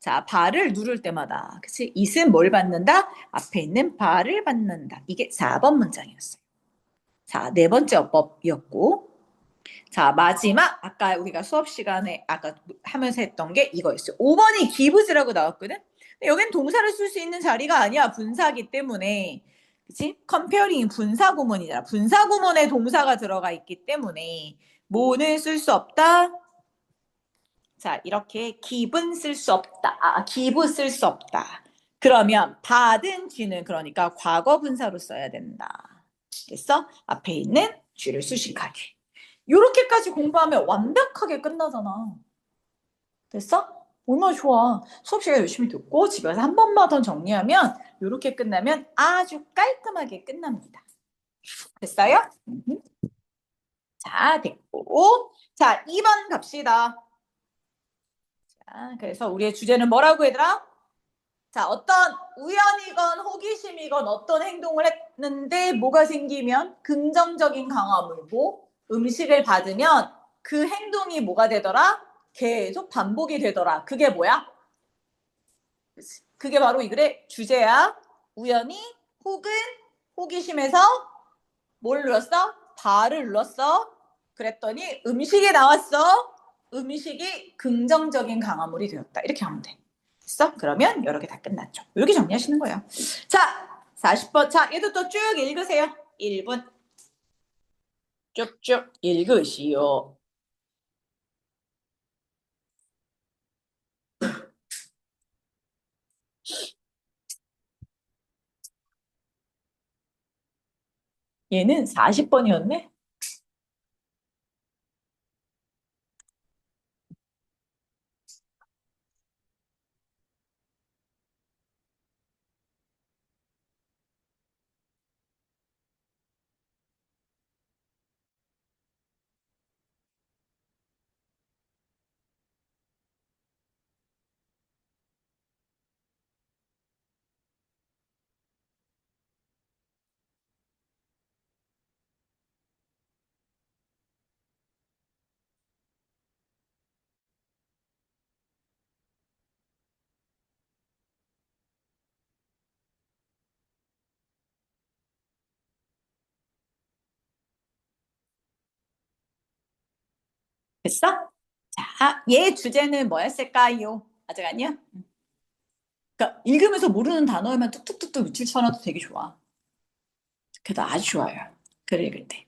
자 바를 누를 때마다 그치 it은 뭘 받는다 앞에 있는 바를 받는다 이게 4번 문장이었어요 자 네 번째 어법이었고 자 마지막 아까 우리가 수업 시간에 아까 하면서 했던 게 이거였어요 5번이 기브즈라고 나왔거든 근데 여긴 동사를 쓸 수 있는 자리가 아니야 분사기 때문에 그치? 컴페어링이 분사구문이잖아. 분사구문에 동사가 들어가 있기 때문에 뭐는 쓸 수 없다. 자, 이렇게 기분 쓸 수 없다. 아, 기부 쓸 수 없다. 그러면 받은 쥐는 그러니까 과거 분사로 써야 된다. 됐어? 앞에 있는 쥐를 수식하게. 요렇게까지 공부하면 완벽하게 끝나잖아. 됐어? 얼마나 좋아. 수업 시간 열심히 듣고 집에 가서 한 번만 더 정리하면 요렇게 끝나면 아주 깔끔하게 끝납니다. 됐어요? 자, 됐고. 자, 2번 갑시다. 자, 그래서 우리의 주제는 뭐라고 얘들아? 자, 어떤 우연이건 호기심이건 어떤 행동을 했는데 뭐가 생기면 긍정적인 강화물고 음식을 받으면 그 행동이 뭐가 되더라? 계속 반복이 되더라. 그게 뭐야? 그게 바로 이 글의 주제야. 우연히 혹은 호기심에서 뭘 눌렀어? 발을 눌렀어. 그랬더니 음식이 나왔어. 음식이 긍정적인 강화물이 되었다. 이렇게 하면 돼. 됐어? 그러면 여러 개 다 끝났죠. 이렇게 정리하시는 거예요. 자, 40번. 자, 얘도 또 쭉 읽으세요. 1분 쭉쭉 읽으시오. 얘는 40번이었네? 됐어? 자, 얘 주제는 뭐였을까요? 아직 아니야? 그러니까 읽으면서 모르는 단어에만 뚝뚝뚝뚝 밑줄 쳐놔도 되게 좋아. 그래도 아주 좋아요. 글 읽을 때.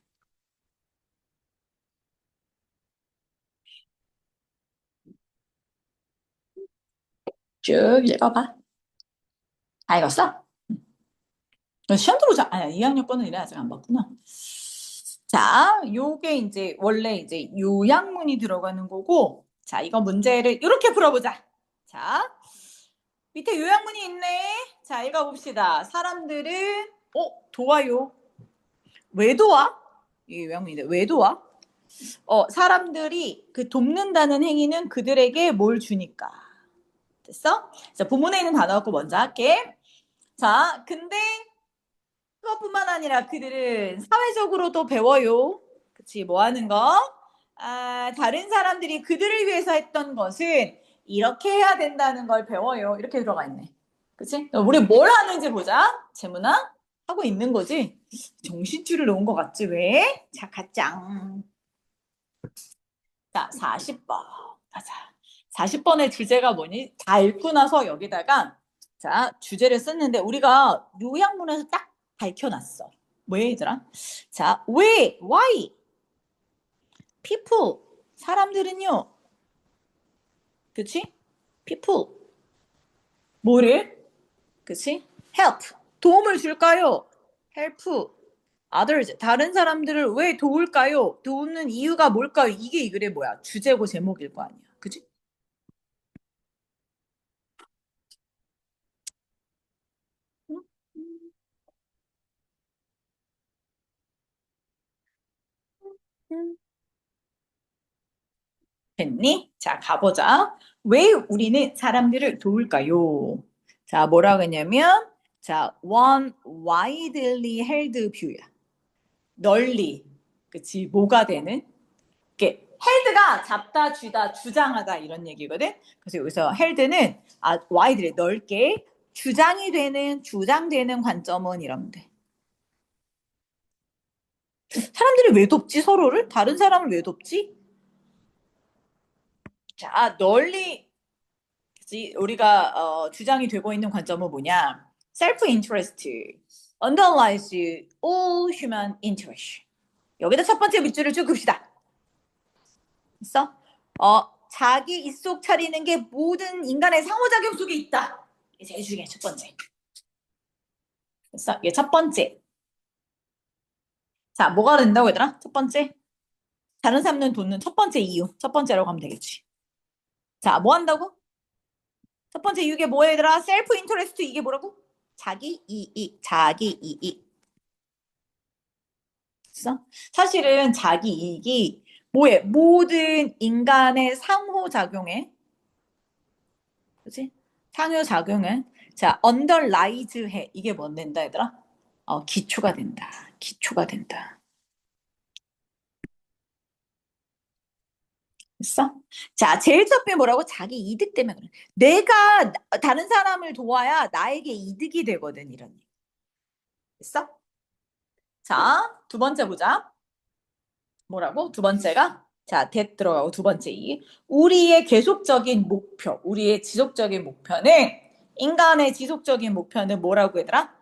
쭉 읽어봐. 다 읽었어? 시험 들어오자. 아니야, 2학년 거는 이래 아직 안 봤구나. 자, 요게 이제 원래 이제 요약문이 들어가는 거고, 자, 이거 문제를 이렇게 풀어보자. 자, 밑에 요약문이 있네. 자, 읽어봅시다. 사람들은 도와요. 왜 도와? 이게 요약문인데 왜 도와? 사람들이 그 돕는다는 행위는 그들에게 뭘 주니까. 됐어? 자, 본문에 있는 단어 갖고 먼저 할게. 자, 근데 그것뿐만 아니라 그들은 사회적으로도 배워요. 그치, 뭐 하는 거? 다른 사람들이 그들을 위해서 했던 것은 이렇게 해야 된다는 걸 배워요. 이렇게 들어가 있네. 그치? 우리 뭘 하는지 보자. 재문아? 하고 있는 거지? 정신줄을 놓은 것 같지, 왜? 자, 가짱. 자, 40번. 가자. 40번의 주제가 뭐니? 다 읽고 나서 여기다가 자, 주제를 썼는데 우리가 요약문에서 딱 밝혀놨어. 왜 얘들아? 자, 왜? Why? People. 사람들은요. 그치? People. 뭐를? 그치? Help. 도움을 줄까요? Help. Others. 다른 사람들을 왜 도울까요? 도우는 이유가 뭘까요? 이게 이 글의 뭐야? 주제고 제목일 거 아니야. 그치? 됐니? 자, 가보자. 왜 우리는 사람들을 도울까요? 자, 뭐라고 했냐면, 자, one widely held view야. 널리. 그치, 뭐가 되는? 이게 held가 잡다, 쥐다, 주장하다 이런 얘기거든. 그래서 여기서 held는 widely, 넓게 주장이 되는, 주장되는 관점은 이러면 돼. 사람들이 왜 돕지, 서로를? 다른 사람을 왜 돕지? 자, 널리 우리가 주장이 되고 있는 관점은 뭐냐? self-interest underlies all human interest. 여기다 첫 번째 밑줄을 쭉 긋시다. 있어? 자기 입속 차리는 게 모든 인간의 상호작용 속에 있다. 이게 제일 중요해, 첫 번째. 됐어? 이게 첫 번째. 자, 뭐가 된다고 얘들아? 첫 번째. 다른 사람은 돕는 첫 번째 이유. 첫 번째라고 하면 되겠지. 자, 뭐 한다고? 첫 번째 이유가 뭐야, 얘들아? 셀프 인터레스트 이게 뭐라고? 자기 이익, 자기 이익. 사실은 자기 이익이 뭐해? 모든 인간의 상호작용에, 그치? 상호작용은, 자, 언더라이즈 해. 이게 뭔 된다, 얘들아? 기초가 된다. 기초가 된다. 됐어? 자, 제일 첫 번째 뭐라고? 자기 이득 때문에 그래. 내가 다른 사람을 도와야 나에게 이득이 되거든, 이런 얘기. 됐어? 자, 두 번째 보자. 뭐라고? 두 번째가 자, that 들어가고 두 번째 이 우리의 계속적인 목표, 우리의 지속적인 목표는 인간의 지속적인 목표는 뭐라고 얘들아?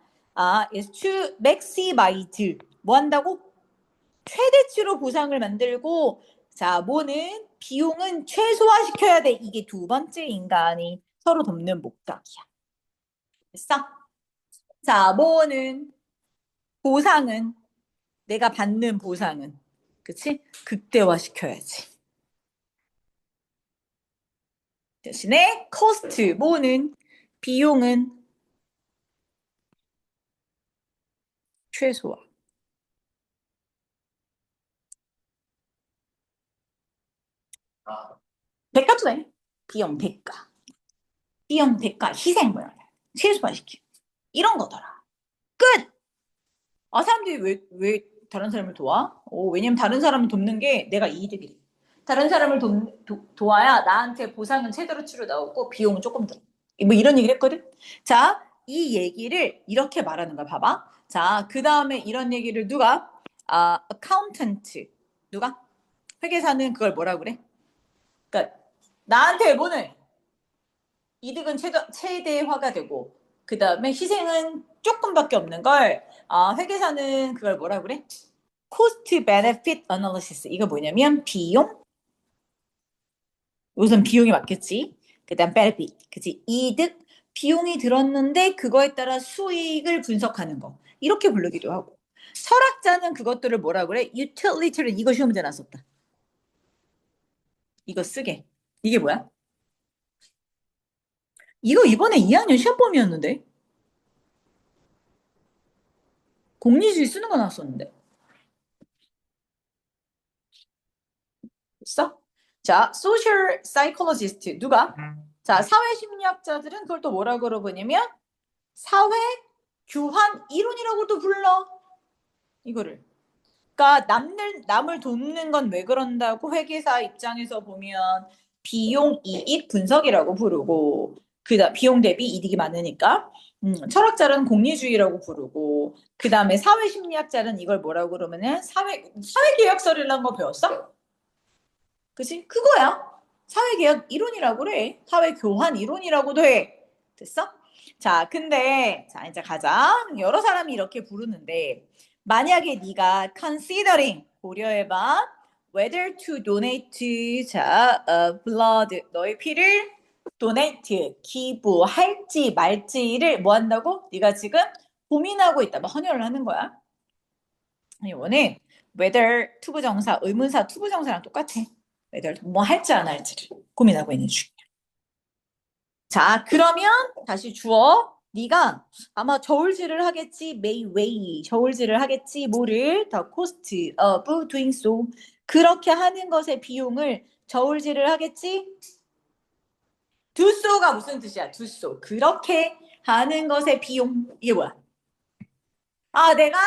is to maximize 뭐 한다고? 최대치로 보상을 만들고 자, 뭐는 비용은 최소화시켜야 돼. 이게 두 번째 인간이 서로 돕는 목적이야. 됐어? 자, 뭐는 보상은 내가 받는 보상은 그치? 극대화시켜야지. 대신에 cost, 뭐는 비용은 최소화. 대가도 돼. 비용 대가. 비용 대가 희생 뭐야. 최소화시키. 이런 거더라. 끝! 사람들이 왜 다른 사람을 도와? 왜냐면 다른 사람을 돕는 게 내가 이득이 돼. 다른 사람을 도와야 나한테 보상은 제대로 치료 나오고 비용은 조금 들어. 뭐 이런 얘기를 했거든. 자, 이 얘기를 이렇게 말하는 거야. 봐봐. 자, 그 다음에 이런 얘기를 누가? accountant. 누가? 회계사는 그걸 뭐라 그래? 나한테 뭐는 이득은 최대화가 되고 그 다음에 희생은 조금밖에 없는 걸 회계사는 그걸 뭐라 그래? 코스트 베네핏 어널리시스. 이거 뭐냐면 비용 우선 비용이 맞겠지. 그다음 benefit. 그치? 이득 비용이 들었는데 그거에 따라 수익을 분석하는 거. 이렇게 부르기도 하고. 철학자는 그것들을 뭐라 그래? utilitarian. 이거 시험 문제 났었다. 이거 쓰게. 이게 뭐야? 이거 이번에 2학년 시험 범위였는데. 공리주의 쓰는 거 나왔었는데. 됐어? 자, social psychologist 누가? 자, 사회심리학자들은 그걸 또 뭐라 그러냐면 사회 교환 이론이라고도 불러. 이거를. 그러니까 남을 돕는 건 왜 그런다고 회계사 입장에서 보면 비용 이익 분석이라고 부르고 그다음 비용 대비 이득이 많으니까 철학자는 공리주의라고 부르고 그다음에 사회심리학자는 이걸 뭐라고 그러면은 사회계약서라는 거 배웠어? 그치? 그거야. 사회계약 이론이라고 그래. 사회교환 이론이라고도 해. 됐어? 자, 근데 자 이제 가자. 여러 사람이 이렇게 부르는데 만약에 네가 considering 고려해봐. whether to donate blood 너의 피를 donate 기부할지 말지를 뭐 한다고? 네가 지금 고민하고 있다. 뭐 헌혈을 하는 거야. 이거는 whether 투부정사 의문사 투부정사랑 똑같아. whether 뭐 할지 안 할지를 고민하고 있는 중이야. 자, 그러면 다시 주어. 네가 아마 저울질을 하겠지. may weigh 저울질을 하겠지. 뭐를 the cost of doing so 그렇게 하는 것의 비용을 저울질을 하겠지. do so가 무슨 뜻이야? do so 그렇게 하는 것의 비용 이게 뭐야? 내가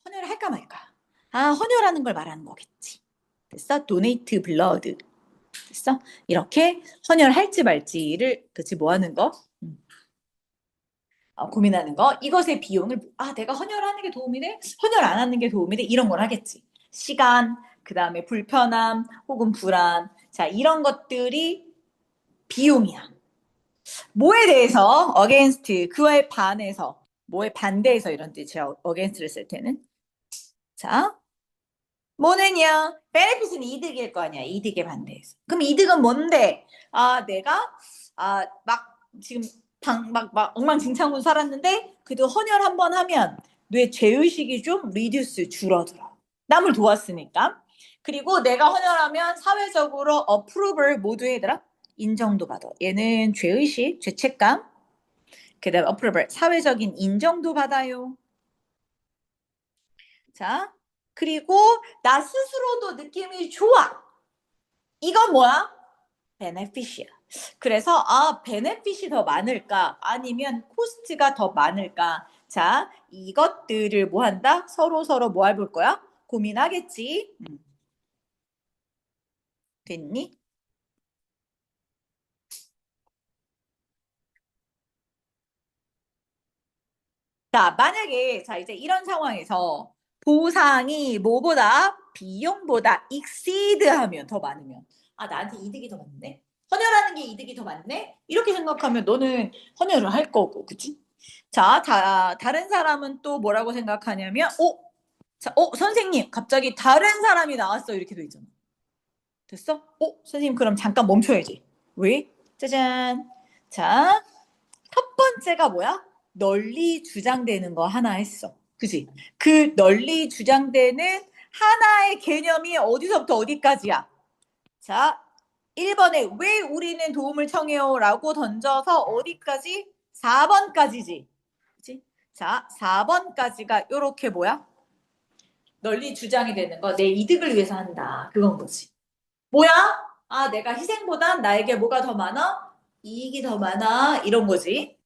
헌혈을 할까 말까. 헌혈하는 걸 말하는 거겠지. 됐어? donate blood 됐어? 이렇게 헌혈할지 말지를 그치 뭐 하는 거? 고민하는 거. 이것의 비용을 내가 헌혈하는 게 도움이 돼? 헌혈 안 하는 게 도움이 돼? 이런 걸 하겠지. 시간, 그 다음에 불편함 혹은 불안. 자, 이런 것들이 비용이야. 뭐에 대해서 against 그와의 반해서 뭐에 반대해서 이런 뜻이야. against를 쓸 때는. 자, 뭐는요? benefit은 이득일 거 아니야. 이득에 반대해서. 그럼 이득은 뭔데? 내가 막 지금 막 엉망진창으로 살았는데 그래도 헌혈 한 번 하면 뇌 죄의식이 좀 reduce 줄어들어. 남을 도왔으니까. 그리고 내가 헌혈하면 사회적으로 approval 모두 얘들아 인정도 받아. 얘는 죄의식, 죄책감. 그다음에 approval 사회적인 인정도 받아요. 자, 그리고 나 스스로도 느낌이 좋아. 이건 뭐야? 베네핏이야. 그래서 베네핏이 더 많을까? 아니면 코스트가 더 많을까? 자, 이것들을 뭐 한다? 서로 뭐 해볼 거야? 고민하겠지. 됐니? 자, 만약에 자 이제 이런 상황에서 보상이 뭐보다 비용보다 exceed 하면 더 많으면 나한테 이득이 더 많네. 헌혈하는 게 이득이 더 많네. 이렇게 생각하면 너는 헌혈을 할 거고, 그치? 자, 다른 사람은 또 뭐라고 생각하냐면, 선생님, 갑자기 다른 사람이 나왔어. 이렇게 돼 있잖아. 됐어? 선생님, 그럼 잠깐 멈춰야지. 왜? 짜잔. 자, 첫 번째가 뭐야? 널리 주장되는 거 하나 했어. 그지? 그 널리 주장되는 하나의 개념이 어디서부터 어디까지야? 자, 1번에 왜 우리는 도움을 청해요? 라고 던져서 어디까지? 4번까지지. 그치? 자, 4번까지가 요렇게 뭐야? 널리 주장이 되는 거. 내 이득을 위해서 한다. 그건 거지. 뭐야? 내가 희생보단 나에게 뭐가 더 많아? 이익이 더 많아. 이런 거지.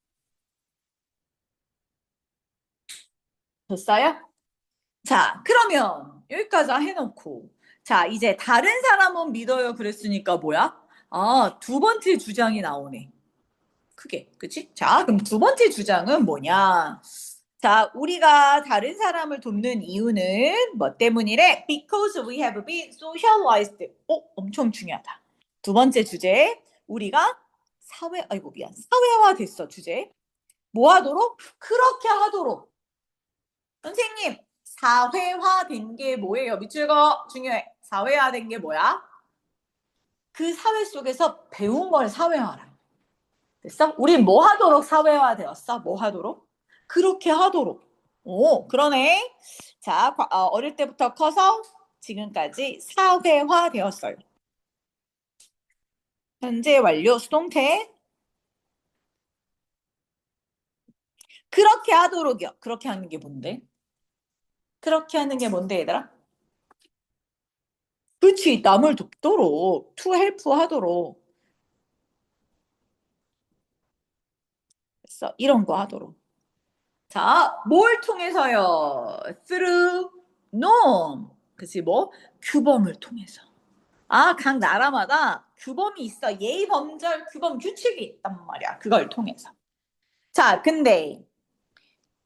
됐어요? 자, 그러면 여기까지 해놓고 자, 이제 다른 사람은 믿어요 그랬으니까 뭐야? 두 번째 주장이 나오네. 크게. 그치? 자, 그럼 두 번째 주장은 뭐냐? 자, 우리가 다른 사람을 돕는 이유는 뭐 때문이래? Because we have been socialized. 엄청 중요하다. 두 번째 주제, 우리가 사회화 됐어, 주제. 뭐 하도록? 그렇게 하도록. 선생님, 사회화된 게 뭐예요? 밑줄 거 중요해. 사회화된 게 뭐야? 그 사회 속에서 배운 걸 사회화라. 됐어? 우린 뭐 하도록 사회화 되었어? 뭐 하도록? 그렇게 하도록. 오, 그러네. 자, 어릴 때부터 커서 지금까지 사회화 되었어요. 현재 완료 수동태. 그렇게 하도록이요. 그렇게 하는 게 뭔데? 그렇게 하는 게 뭔데, 얘들아? 그렇지. 남을 돕도록, to help 하도록. 됐어. 이런 거 하도록. 자, 뭘 통해서요? through norm. 그치, 뭐? 규범을 통해서. 아, 각 나라마다 규범이 있어. 예의 범절 규범 규칙이 있단 말이야. 그걸 통해서. 자, 근데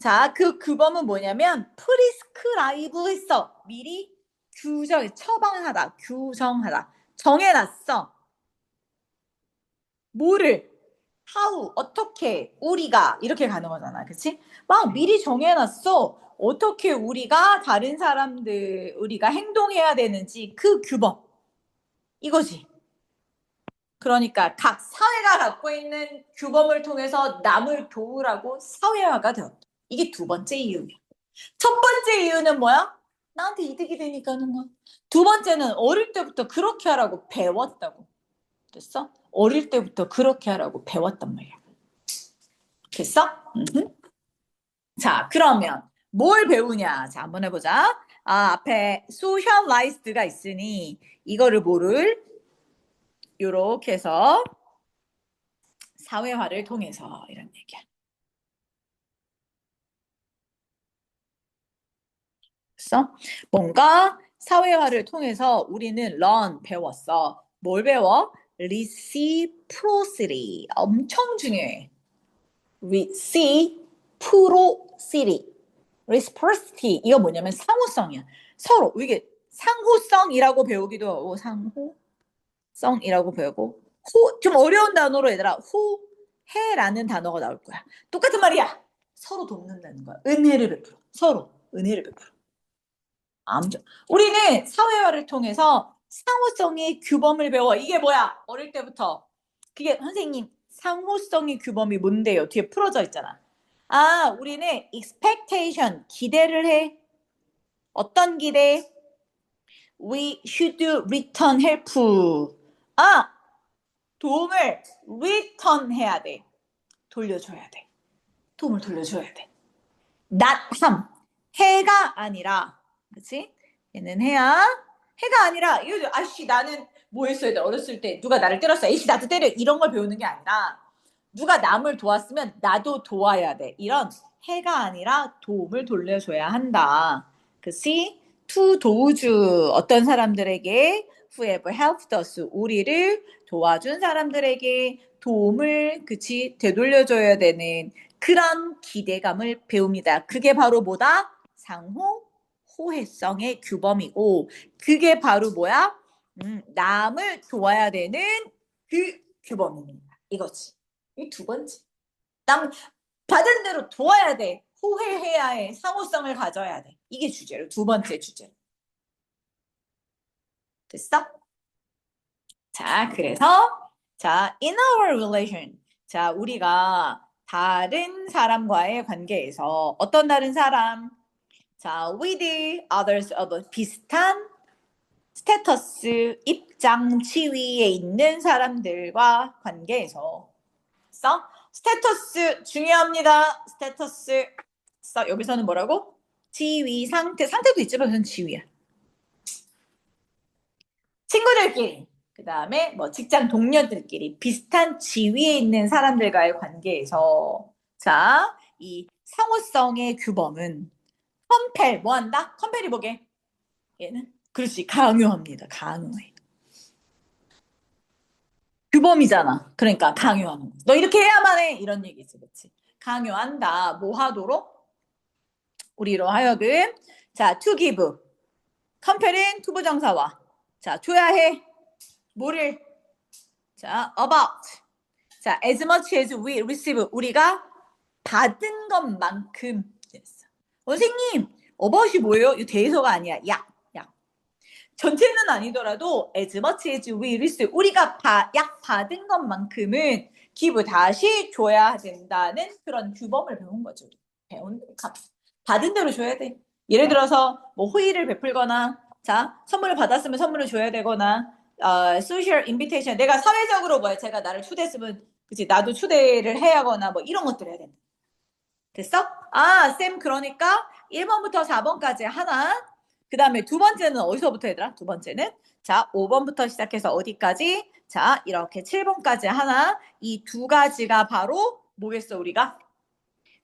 자, 그 규범은 뭐냐면 프리스크라이브 했어. 미리 처방하다, 규정하다. 정해놨어. 뭐를? how, 어떻게, 우리가 이렇게 가는 거잖아. 그치? 막 미리 정해놨어. 어떻게 우리가 다른 사람들, 우리가 행동해야 되는지 그 규범. 이거지. 그러니까 각 사회가 갖고 있는 규범을 통해서 남을 도우라고 사회화가 되었다. 이게 두 번째 이유야. 첫 번째 이유는 뭐야? 나한테 이득이 되니까 하는 거야. 두 번째는 어릴 때부터 그렇게 하라고 배웠다고. 됐어? 어릴 때부터 그렇게 하라고 배웠단 말이야. 됐어? 자, 그러면 뭘 배우냐? 자, 한번 해보자. 아, 앞에 socialized가 있으니 이거를 뭐를 요렇게 해서 사회화를 통해서 이런 얘기야. 됐어? 뭔가 사회화를 통해서 우리는 learn 배웠어. 뭘 배워? reciprocity. 엄청 중요해. reciprocity. reciprocity. 이거 뭐냐면 상호성이야. 서로 이게 상호성이라고 배우기도 하고 상호성이라고 배우고 좀 어려운 단어로 얘들아 호해라는 단어가 나올 거야. 똑같은 말이야. 서로 돕는다는 거야. 은혜를 베풀어. 서로 은혜를 베풀어. 아무튼 우리는 사회화를 통해서 상호성의 규범을 배워. 이게 뭐야? 어릴 때부터. 그게 선생님 상호성의 규범이 뭔데요? 뒤에 풀어져 있잖아. 아, 우리는 expectation 기대를 해. 어떤 기대? We should return help. 아, 도움을 return 해야 돼. 돌려줘야 돼. 도움을 돌려줘야 돼. not 함. 해가 아니라, 그치? 얘는 해가 아니라, 이거, 아씨, 나는 뭐 했어야 돼? 어렸을 때 누가 나를 때렸어. 에이씨, 나도 때려. 이런 걸 배우는 게 아니라, 누가 남을 도왔으면 나도 도와야 돼. 이런 해가 아니라 도움을 돌려줘야 한다. 그치? to 도우주, 어떤 사람들에게, whoever helped us, 우리를 도와준 사람들에게 도움을, 그치? 되돌려줘야 되는 그런 기대감을 배웁니다. 그게 바로 뭐다? 상호 호혜성의 규범이고 그게 바로 뭐야? 남을 도와야 되는 그 규범입니다. 이거지. 이 두 번째. 남 받은 대로 도와야 돼. 호혜해야 해. 상호성을 가져야 돼. 이게 주제로 두 번째 주제. 됐어? 자, 그래서 자, in our relation. 자, 우리가 다른 사람과의 관계에서 어떤 다른 사람? 자, with others of 비슷한 스테터스, 입장, 지위에 있는 사람들과 관계에서 스테터스 중요합니다. 스테터스 여기서는 뭐라고? 지위, 상태도 있지만 지위야. 친구들끼리 그 다음에 뭐 직장 동료들끼리 비슷한 지위에 있는 사람들과의 관계에서 자, 이 상호성의 규범은 컴펠 뭐 한다? 컴펠이 뭐게? 얘는 그렇지 강요합니다. 강요해. 규범이잖아. 그러니까 강요하는 거. 너 이렇게 해야만 해. 이런 얘기지. 그렇지. 강요한다. 뭐 하도록? 우리로 하여금 자, to give. 컴펠은 투부정사와 자, 줘야 해. 뭐를? 자, about. 자, as much as we receive. 우리가 받은 것만큼 됐어. 선생님, about이 뭐예요? 이 대소가 아니야. 약. 전체는 아니더라도 as much as we receive. 우리가 약 받은 것만큼은 give 다시 줘야 된다는 그런 규범을 배운 거죠. 받은 대로 줘야 돼. 예를 들어서 뭐 호의를 베풀거나 자 선물을 받았으면 선물을 줘야 되거나 social invitation 내가 사회적으로 뭐야 제가 나를 초대했으면 그치 나도 초대를 해야 하거나 뭐 이런 것들 해야 된다. 됐어? 쌤 그러니까 1번부터 4번까지 하나 그 다음에 두 번째는 어디서부터 얘들아? 두 번째는 자 5번부터 시작해서 어디까지? 자 이렇게 7번까지 하나 이 두 가지가 바로 뭐겠어 우리가?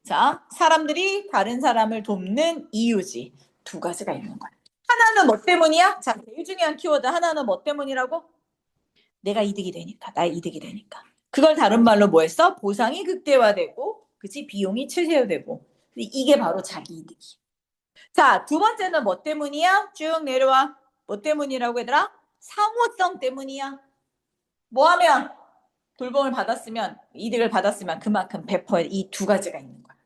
자 사람들이 다른 사람을 돕는 이유지. 두 가지가 있는 거야. 하나는 뭐 때문이야? 자 제일 중요한 키워드 하나는 뭐 때문이라고? 내가 이득이 되니까 나의 이득이 되니까. 그걸 다른 말로 뭐 했어? 보상이 극대화되고 그치 비용이 최소화되고 이게 바로 자기 이득이야. 자, 두 번째는 뭐 때문이야? 쭉 내려와. 뭐 때문이라고 얘들아? 상호성 때문이야. 뭐 하면? 돌봄을 받았으면, 이득을 받았으면 그만큼 배포에 이 두 가지가 있는 거야.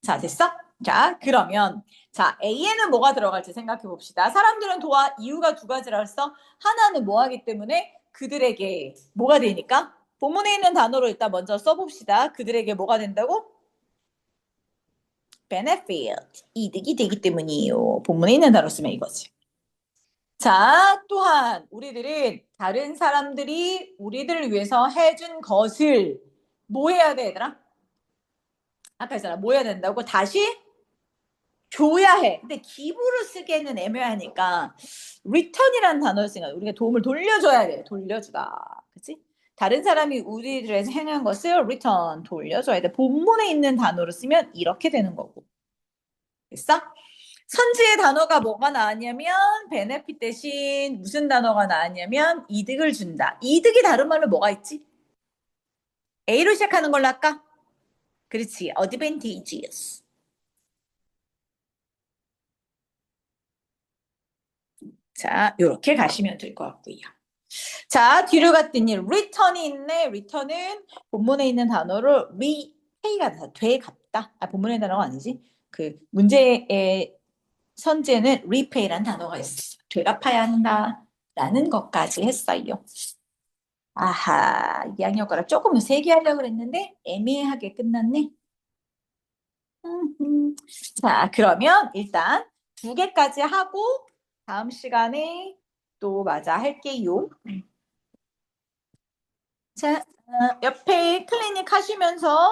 자, 됐어? 자, 그러면 자, A에는 뭐가 들어갈지 생각해 봅시다. 사람들은 도와 이유가 두 가지라 했어. 하나는 뭐 하기 때문에 그들에게 뭐가 되니까? 본문에 있는 단어로 일단 먼저 써봅시다. 그들에게 뭐가 된다고? benefit, 이득이 되기 때문이에요. 본문에 있는 단어 쓰면 이거지. 자, 또한 우리들은 다른 사람들이 우리들을 위해서 해준 것을 뭐 해야 돼, 얘들아? 아까 했잖아. 뭐 해야 된다고? 다시 줘야 해. 근데 기부를 쓰기에는 애매하니까 return이라는 단어를 쓰니까 우리가 도움을 돌려줘야 돼. 돌려주다. 그치? 다른 사람이 우리를 위해서 행한 것을 return, 돌려줘야 돼. 본문에 있는 단어로 쓰면 이렇게 되는 거고. 됐어? 선지의 단어가 뭐가 나왔냐면 베네핏 대신 무슨 단어가 나왔냐면 이득을 준다. 이득이 다른 말로 뭐가 있지? A로 시작하는 걸로 할까? 그렇지. advantageous. 자, 이렇게 가시면 될 것 같고요. 자, 뒤로 갔더니 return이 있네. return은 본문에 있는 단어로 repay가 되갚다. 본문에 있는 단어가 아니지. 그 문제의 선제는 repay라는 단어가 있어. 되갚아야 한다라는 것까지 했어요. 아하, 2학년 거라 조금 세게 하려고 그랬는데 애매하게 끝났네. 자, 그러면 일단 두 개까지 하고 다음 시간에 또 맞아 할게요. 자, 옆에 클리닉 하시면서